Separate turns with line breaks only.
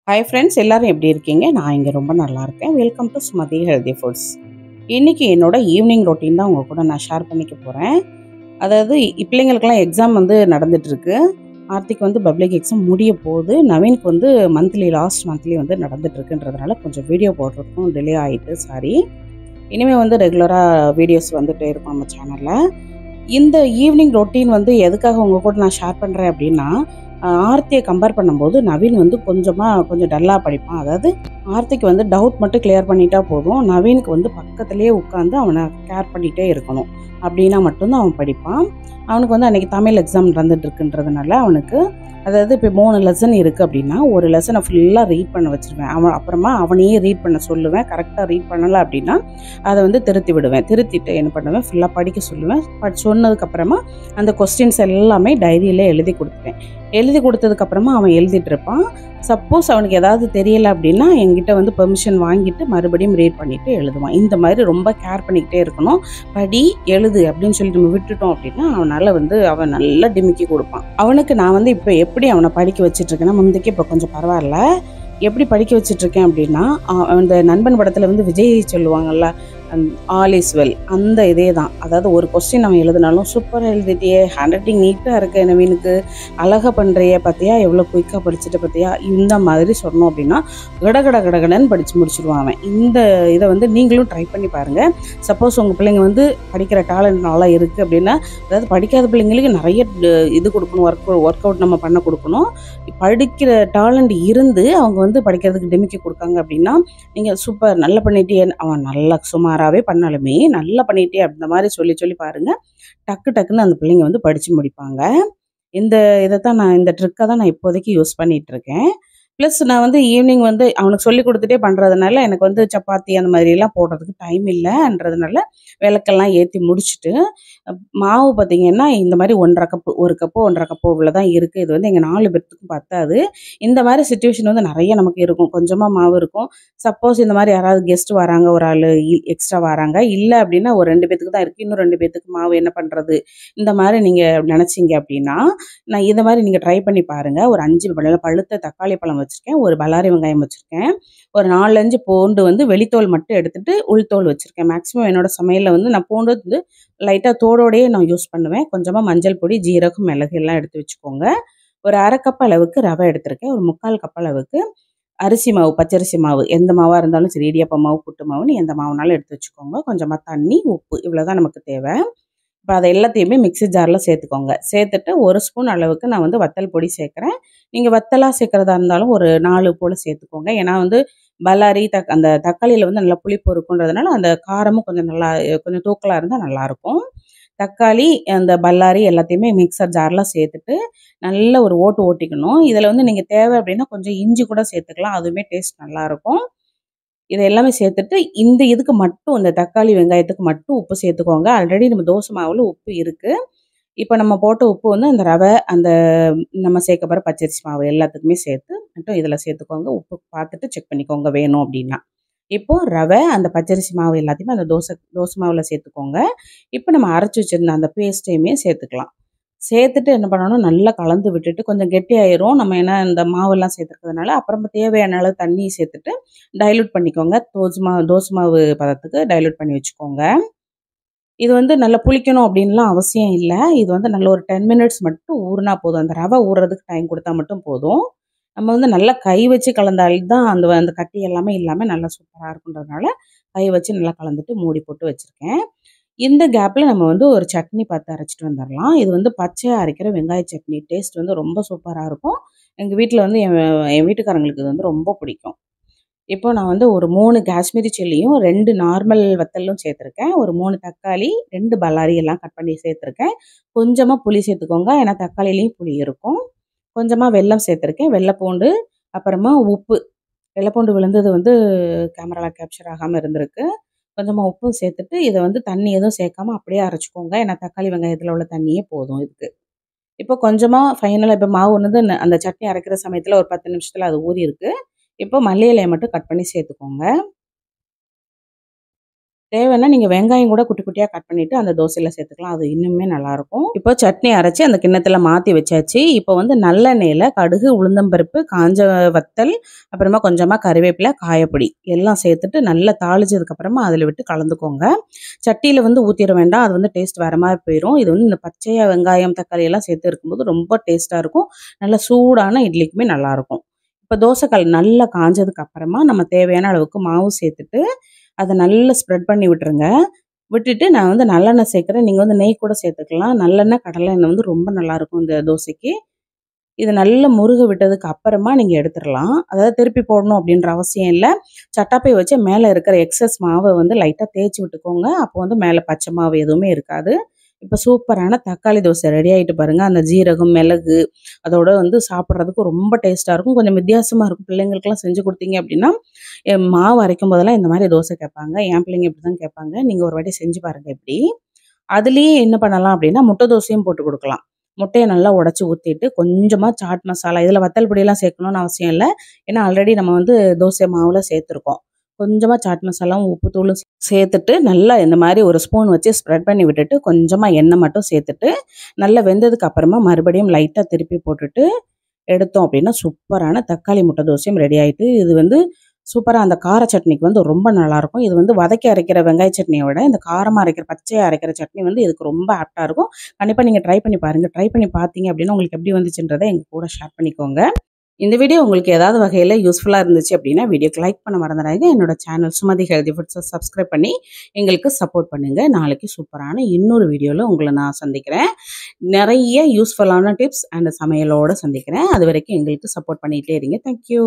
Hi friends, எல்லாரும் எப்படி இருக்கீங்க? நான் இங்கே ரொம்ப நல்லா இருக்கேன். Welcome to Sumathi healthy foods. இன்றைக்கி என்னோட ஈவினிங் ரொட்டீன் தான் உங்கள் கூட நான் ஷேர் பண்ணிக்க போகிறேன். அதாவது பிள்ளைங்களுக்கெல்லாம் எக்ஸாம் நடந்துகிட்ருக்கு. ஆர்த்திக்கு பப்ளிக் எக்ஸாம் முடிய போகுது. நவீனுக்கு லாஸ்ட் மந்த்லி நடந்துகிட்ருக்குன்றதுனால கொஞ்சம் வீடியோ போடுறதுக்கும் டிலே ஆகிட்டு, சாரி. இனிமேல் ரெகுலராக வீடியோஸ் வந்துகிட்டே இருக்கும் நம்ம சேனலில். இந்த ஈவினிங் ரொட்டீன் எதுக்காக உங்கள் கூட நான் ஷேர் பண்ணுறேன் அப்படின்னா, ஆர்த்தியை கம்பேர் பண்ணும்போது நவீன் கொஞ்சம் டல்லாக படிப்பான். அதாவது ஆர்த்திக்கு டவுட் மட்டும் கிளியர் பண்ணிட்டா போதும். நவீனுக்கு பக்கத்துலேயே உட்காந்து அவனை கேர் பண்ணிகிட்டே இருக்கணும். அப்படின்னா மட்டும்தான் அவன் படிப்பான். அவனுக்கு அன்றைக்கி தமிழ் எக்ஸாம் நடந்துகிட்ருக்குன்றதுனால அவனுக்கு, அதாவது இப்போ 3 லெசன் இருக்குது அப்படின்னா, ஒரு லெசனை ஃபுல்லாக ரீட் பண்ண வச்சுருவேன். அப்புறமா அவனையே ரீட் பண்ண சொல்லுவேன். கரெக்டாக ரீட் பண்ணலை அப்படின்னா அதை திருத்தி விடுவேன். திருத்திட்டு என்ன பண்ணுவேன், ஃபுல்லாக படிக்க சொல்லுவேன். சொன்னதுக்கப்புறமா அந்த கொஸ்டின்ஸ் எல்லாமே டைரியில் எழுதி கொடுத்துருவேன். எழுதி கொடுத்ததுக்கப்புறமா அவன் எழுதிட்டு இருப்பான். சப்போஸ் அவனுக்கு ஏதாவது தெரியலை அப்படின்னா என்கிட்ட பெர்மிஷன் வாங்கிட்டு மறுபடியும் ரீட் பண்ணிவிட்டு எழுதுவான். இந்த மாதிரி ரொம்ப கேர் பண்ணிக்கிட்டே இருக்கணும். படி, எழுது அப்படின்னு சொல்லிட்டு நம்ம விட்டுட்டோம் அப்படின்னா அவன் நல்லா டிமிக்கி கொடுப்பான். அவனுக்கு நான் இப்போ எப்படி அவனை படிக்க வச்சிட்ருக்கேன்னா, முந்தைக்கு இப்போ கொஞ்சம் பரவாயில்ல. எப்படி படிக்க வச்சிட்ருக்கேன் அப்படின்னா, அந்த நண்பன் படத்தில் விஜய் சொல்லுவாங்கள்ல, ஆல் இஸ் வெல், அந்த இதே தான். அதாவது ஒரு கொஸ்டின் அவன் எழுதினாலும் சூப்பராக எழுதிட்டியே, ஹேண்ட் ரைட்டிங் நீட்டாக இருக்கு, நவீனுக்கு அழகாக பண்ணுறிய, பார்த்தியா எவ்வளோ குயிக்காக படிச்சுட்டு பார்த்தியா, இந்த மாதிரி சொன்னோம் அப்படின்னா கடகடன்னு படித்து முடிச்சுடுவான் அவன். இந்த இதை நீங்களும் ட்ரை பண்ணி பாருங்கள். சப்போஸ் உங்கள் பிள்ளைங்க படிக்கிற டேலண்ட் நல்லா இருக்குது அப்படின்னா, அதாவது படிக்காத பிள்ளைங்களுக்கு நிறைய இது கொடுக்கணும், ஒர்க் அவுட் நம்ம பண்ண கொடுக்கணும். படிக்கிற டேலண்ட் இருந்து அவங்க படிக்கிறதுக்கு டிமிக்கி கொடுக்காங்க அப்படின்னா, நீங்கள் சூப்பர் நல்லா பண்ணிட்டே, அவன் நல்லா சுமாராகவே பண்ணாலுமே நல்லா பண்ணிட்டே அந்த மாதிரி சொல்லி பாருங்கள். டக்குன்னு அந்த பிள்ளைங்க படித்து முடிப்பாங்க. இந்த இந்த ட்ரிக்கை தான் நான் இப்போதைக்கு யூஸ் பண்ணிகிட்ருக்கேன். ப்ளஸ் நான் ஈவினிங் அவனுக்கு சொல்லி கொடுத்துட்டே பண்ணுறதுனால எனக்கு சப்பாத்தி அந்த மாதிரிலாம் போடுறதுக்கு டைம் இல்லைன்றதுனால விளக்கெல்லாம் ஏற்றி முடிச்சுட்டு, மாவு பார்த்திங்கன்னா இந்த மாதிரி 1.5 கப்பு, 1 கப்பு 1.5 கப்பு இவ்வளோ தான் இருக்குது. இது எங்கள் 4 பேர்த்துக்கும் பத்தாது. இந்த மாதிரி சிச்சுவேஷன் நிறைய நமக்கு இருக்கும். கொஞ்சமாக மாவு இருக்கும். சப்போஸ் இந்த மாதிரி யாராவது கெஸ்ட் வராங்க, ஒரு ஆள் எக்ஸ்ட்ரா வராங்க, இல்லை அப்படின்னா ஒரு 2 பேர்த்துக்கு தான் இருக்குது, இன்னும் 2 பேர்த்துக்கு மாவு என்ன பண்ணுறது, இந்த மாதிரி நீங்கள் நினச்சிங்க அப்படின்னா நான் இதை மாதிரி நீங்கள் ட்ரை பண்ணி பாருங்கள். ஒரு 5 பழுத்த தக்காளி பழம் வச்சுருக்கேன், ஒரு பல்லாரி வெங்காயம் வச்சுருக்கேன், ஒரு 4-5 பூண்டு வெளித்தோல் மட்டும் எடுத்துகிட்டு உள்தோல் வச்சுருக்கேன். மேக்ஸிமம் என்னோடய சமையலில் நான் பூண்டு லைட்டாக தோடோடையே நான் யூஸ் பண்ணுவேன். கொஞ்சமாக மஞ்சள் பொடி, ஜீரகம், மிளகு எல்லாம் எடுத்து வச்சுக்கோங்க. ஒரு 1/2 கப் அளவுக்கு ரவை எடுத்திருக்கேன். ஒரு 3/4 கப் அளவுக்கு அரிசி மாவு, பச்சரிசி மாவு, எந்த மாவாக இருந்தாலும் சரி, இடியாப்ப மாவு, புட்டு மாவுன்னு எந்த மாவுனாலும் எடுத்து வச்சுக்கோங்க. கொஞ்சமாக தண்ணி, உப்பு, இவ்வளோ தான் நமக்கு தேவை. இப்போ அதை எல்லாத்தையுமே மிக்ஸி ஜாரில் சேர்த்துக்கோங்க. சேர்த்துட்டு 1 ஸ்பூன் அளவுக்கு நான் வத்தல் பொடி சேர்க்குறேன். நீங்கள் வத்தலாக சேர்க்குறதா இருந்தாலும் ஒரு 4 போல் சேர்த்துக்கோங்க. ஏன்னா பல்லாரி அந்த தக்காளியில் நல்லா புளிப்பு இருக்குன்றதுனால அந்த காரமும் கொஞ்சம் தூக்கலாக இருந்தால் நல்லாயிருக்கும். தக்காளி, அந்த பல்லாரி எல்லாத்தையுமே மிக்சர் ஜாரில் சேர்த்துட்டு நல்ல ஒரு ஓட்டிக்கணும். இதில் நீங்கள் தேவை அப்படின்னா கொஞ்சம் இஞ்சி கூட சேர்த்துக்கலாம், அதுவுமே டேஸ்ட் நல்லாயிருக்கும். இதை எல்லாமே சேர்த்துட்டு இதுக்கு மட்டும், இந்த தக்காளி வெங்காயத்துக்கு மட்டும் உப்பு சேர்த்துக்கோங்க. ஆல்ரெடி நம்ம தோசை மாவில் உப்பு இருக்குது. இப்போ நம்ம போட்ட உப்பு அந்த ரவை, அந்த நம்ம சேர்க்க போகிற பச்சரிசி மாவு எல்லாத்துக்குமே சேர்த்து மட்டும் இதில் சேர்த்துக்கோங்க. உப்பு பார்த்துட்டு செக் பண்ணிக்கோங்க வேணும் அப்படின்னா. இப்போது ரவை, அந்த பச்சரிசி மாவு எல்லாத்தையுமே அந்த தோசை மாவில் சேர்த்துக்கோங்க. இப்போ நம்ம அரைச்சி வச்சுருந்த அந்த பேஸ்ட்டையுமே சேர்த்துக்கலாம். சேர்த்துட்டு என்ன பண்ணணும், நல்லா கலந்து விட்டுட்டு, கொஞ்சம் கெட்டியாயிரும் நம்ம ஏன்னா இந்த மாவெல்லாம் சேர்த்துக்கிறதுனால. அப்புறமா தேவையான அளவு தண்ணி சேர்த்துட்டு டைல்யூட் பண்ணிக்கோங்க. தோசை மாவு பதத்துக்கு டைல்யூட் பண்ணி வச்சுக்கோங்க. இது நல்லா புளிக்கணும் அப்படின்லாம் அவசியம் இல்லை. இது நல்ல ஒரு 10 மினிட்ஸ் மட்டும் ஊறினா போதும். அந்த ரவை ஊறுறதுக்கு டைம் கொடுத்தா மட்டும் போதும். நம்ம நல்லா கை வச்சு கலந்தால்தான் அந்த கட்டி எல்லாமே இல்லாமல் நல்லா சூப்பராக இருக்குன்றதுனால கை வச்சு நல்லா கலந்துட்டு மூடி போட்டு வச்சுருக்கேன். இந்த கேப்பில் நம்ம ஒரு சட்னி பார்த்து அரைச்சிட்டு வந்துடலாம். இது பச்சையாக அரைக்கிற வெங்காய சட்னி. டேஸ்ட் ரொம்ப சூப்பராக இருக்கும். எங்கள் வீட்டில் என் வீட்டுக்காரங்களுக்கு இது ரொம்ப பிடிக்கும். இப்போ நான் ஒரு 3 காஷ்மீரி சில்லியும், 2 நார்மல் வத்தலும் சேர்த்துருக்கேன். ஒரு 3 தக்காளி, 2 பல்லாரி எல்லாம் கட் பண்ணி சேர்த்துருக்கேன். கொஞ்சமாக புளி சேர்த்துக்கோங்க, ஏன்னா தக்காளிலையும் புளி இருக்கும். கொஞ்சமாக வெல்லம் சேர்த்துருக்கேன், வெள்ளைப்பூண்டு, அப்புறமா உப்பு. வெள்ளைப்பூண்டு விழுந்தது கேமராவில் கேப்சர் ஆகாமல் இருந்திருக்கு. கொஞ்சமாக உப்பும் சேர்த்துட்டு இதை தண்ணி எதுவும் சேர்க்காம அப்படியே அரைச்சிக்கோங்க. ஏன்னா தக்காளி வெங்காயத்தில் உள்ள தண்ணியே போதும் இதுக்கு. இப்போ கொஞ்சமாக ஃபைனலாக இப்போ மாவு அந்த சட்னி அரைக்கிற சமயத்தில் ஒரு 10 நிமிஷத்தில் அது ஊறி இருக்குது. இப்போ மல்லி இலையை மட்டும் கட் பண்ணி சேர்த்துக்கோங்க. தேவைன்னா நீங்கள் வெங்காயம் கூட குட்டி குட்டியாக கட் பண்ணிவிட்டு அந்த தோசையில் சேர்த்துக்கலாம். அது இன்னுமே நல்லாயிருக்கும். இப்போ சட்னி அரைச்சி அந்த கிண்ணத்தில் மாற்றி வச்சாச்சு. இப்போ வந்து நல்லெண்ணெயில் கடுகு, உளுந்தம்பருப்பு, காஞ்ச வத்தல், அப்புறமா கொஞ்சமாக கறிவேப்பிலை, காயப்பொடி எல்லாம் சேர்த்துட்டு நல்லா தாளிச்சதுக்கப்புறமா அதில் விட்டு கலந்துக்கோங்க. சட்டியில் வந்து ஊற்றிட வேண்டாம். அது வந்து டேஸ்ட் வேறு மாதிரி போயிடும். இது வந்து இந்த பச்சையாக வெங்காயம், தக்காளி எல்லாம் சேர்த்து இருக்கும்போது ரொம்ப டேஸ்ட்டாக இருக்கும். நல்லா சூடான இட்லிக்குமே நல்லாயிருக்கும். இப்போ தோசைக்கல் நல்லா காஞ்சதுக்கு அப்புறமா நம்ம தேவையான அளவுக்கு மாவு சேர்த்துட்டு அதை நல்லா ஸ்ப்ரெட் பண்ணி விட்டுருங்க. விட்டுட்டு நான் வந்து நல்லெண்ணெய் சேர்க்குறேன். நீங்கள் வந்து நெய் கூட சேர்த்துக்கலாம். நல்லெண்ணெய், கடலை எண்ணெய் வந்து ரொம்ப நல்லாயிருக்கும் இந்த தோசைக்கு. இது நல்லா முருக விட்டதுக்கு அப்புறமா நீங்கள் எடுத்துடலாம். அதாவது திருப்பி போடணும் அப்படின்ற அவசியம் இல்லை. சட்டாப்பை வச்சு மேலே இருக்கிற எக்ஸஸ் மாவை வந்து லைட்டாக தேய்ச்சி விட்டுக்கோங்க. அப்போ வந்து மேலே பச்சை மாவு எதுவுமே இருக்காது. இப்போ சூப்பரான தக்காளி தோசை ரெடி ஆகிட்டு பாருங்கள். அந்த ஜீரகம், மிளகு அதோட வந்து சாப்பிட்றதுக்கு ரொம்ப டேஸ்ட்டாக இருக்கும். கொஞ்சம் வித்தியாசமாக இருக்கும். பிள்ளைங்களுக்குலாம் செஞ்சு கொடுத்தீங்க அப்படின்னா மாவு அரைக்கும் போதெல்லாம் இந்த மாதிரி தோசை கேட்பாங்க. என் பிள்ளைங்க இப்படி தான் கேட்பாங்க. நீங்கள் ஒரு வாட்டி செஞ்சு பாருங்கள் இப்படி. அதுலேயே என்ன பண்ணலாம் அப்படின்னா முட்டை தோசையும் போட்டு கொடுக்கலாம். முட்டையை நல்லா உடச்சி ஊற்றிட்டு கொஞ்சமாக சாட் மசாலா, இதில் வத்தல் பொடியெல்லாம் சேர்க்கணும்னு அவசியம் இல்லை. ஏன்னா ஆல்ரெடி நம்ம வந்து தோசை மாவில் சேர்த்துருக்கோம். கொஞ்சமாக சாட் மசாலாவும் உப்பு தூளும் சேர்த்துட்டு நல்லா இந்த மாதிரி ஒரு ஸ்பூன் வச்சு ஸ்ப்ரெட் பண்ணி விட்டுட்டு கொஞ்சமாக எண்ணெய் மட்டும் சேர்த்துட்டு நல்லா வெந்ததுக்கு அப்புறமா மறுபடியும் லைட்டாக திருப்பி போட்டுட்டு எடுத்தோம் அப்படின்னா சூப்பரான தக்காளி முட்டை தோசையும் ரெடி ஆகிட்டு. இது வந்து சூப்பராக அந்த கார சட்னிக்கு வந்து ரொம்ப நல்லாயிருக்கும். இது வந்து வதக்கி அரைக்கிற வெங்காய சட்னியை விட இந்த காரமாக அரைக்கிற பச்சையாக அரைக்கிற சட்னி வந்து இதுக்கு ரொம்ப ஆப்டாக இருக்கும். கண்டிப்பாக நீங்கள் ட்ரை பண்ணி பாருங்கள். ட்ரை பண்ணி பார்த்தீங்க அப்படின்னா உங்களுக்கு எப்படி வந்துச்சுன்றதை எங்கள் கூட ஷேர் பண்ணிக்கோங்க. இந்த வீடியோ உங்களுக்கு ஏதாவது வகையில் யூஸ்ஃபுல்லாக இருந்துச்சு அப்படின்னா வீடியோக்கு லைக் பண்ண மறந்துடாதீங்க. என்னோட சேனல் சுமதி ஹெல்தி ஃபுட்ஸை சப்ஸ்கிரைப் பண்ணி எங்களுக்கு சப்போர்ட் பண்ணுங்கள். நாளைக்கு சூப்பரான இன்னொரு வீடியோவில் உங்களை நான் சந்திக்கிறேன். நிறைய யூஸ்ஃபுல்லான டிப்ஸ் அண்ட் சமையலோடு சந்திக்கிறேன். அது வரைக்கும் எங்களுக்கு சப்போர்ட் பண்ணிகிட்டே இருங்க. தேங்க்யூ.